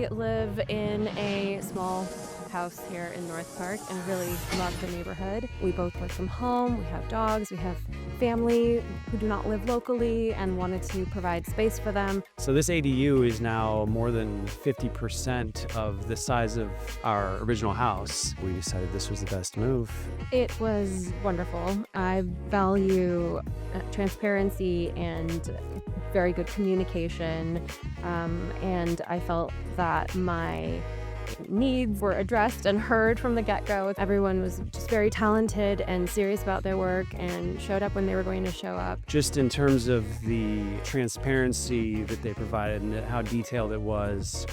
We live in a small house here in North Park and really love the neighborhood. We both work from home, we have dogs, we have family who do not live locally and wanted to provide space for them. So this ADU is now more than 50% of the size of our original house. We decided this was the best move. It was wonderful. I value transparency and very good communication, and I felt that my needs were addressed and heard from the get-go. Everyone was just very talented and serious about their work and showed up when they were going to show up. Just in terms of the transparency that they provided and how detailed it was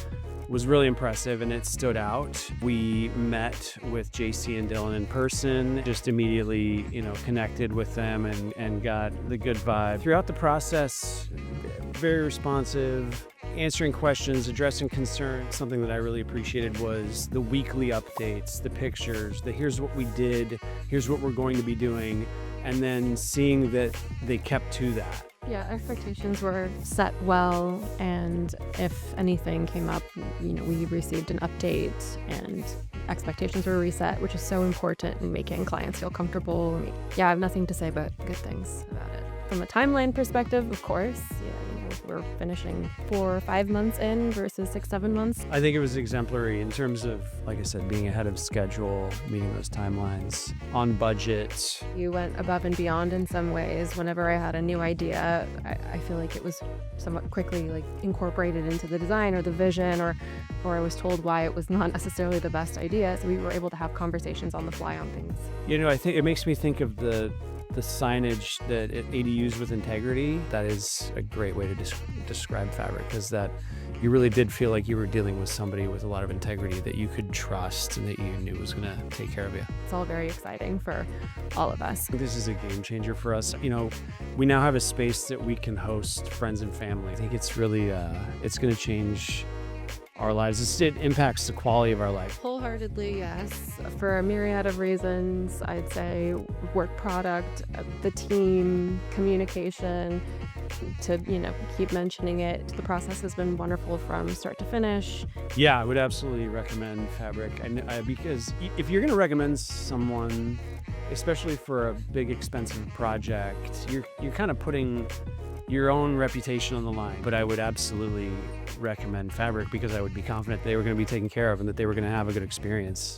really impressive, and it stood out. We met with JC and Dylan in person, just immediately, connected with them and got the good vibe. Throughout the process, very responsive, answering questions, addressing concerns. Something that I really appreciated was the weekly updates, the pictures, the here's what we did, here's what we're going to be doing, and then seeing that they kept to that. Yeah, expectations were set well, and if anything came up, we received an update and expectations were reset, which is so important in making clients feel comfortable. Yeah, I have nothing to say but good things about it. From a timeline perspective, of course, we're finishing 4 or 5 months in versus 6-7 months. I think it was exemplary in terms of, like I said, being ahead of schedule, meeting those timelines, on budget. You went above and beyond in some ways. Whenever I had a new idea, I feel like it was somewhat quickly incorporated into the design or the vision, or I was told why it was not necessarily the best idea. So we were able to have conversations on the fly on things. I think it makes me think of the signage that ADUs with integrity. That is a great way to describe Fabric, because that you really did feel like you were dealing with somebody with a lot of integrity that you could trust and that you knew was going to take care of you. It's all very exciting for all of us. This is a game changer for us. We now have a space that we can host friends and family. I think it's really, it's going to change our lives. It impacts the quality of our life. Wholeheartedly, yes. For a myriad of reasons, I'd say work product, the team, communication, to, keep mentioning it. The process has been wonderful from start to finish. Yeah, I would absolutely recommend Fabric. Because if you're going to recommend someone, especially for a big, expensive project, you're kind of putting your own reputation on the line. But I would absolutely recommend Fabric because I would be confident they were going to be taken care of and that they were going to have a good experience.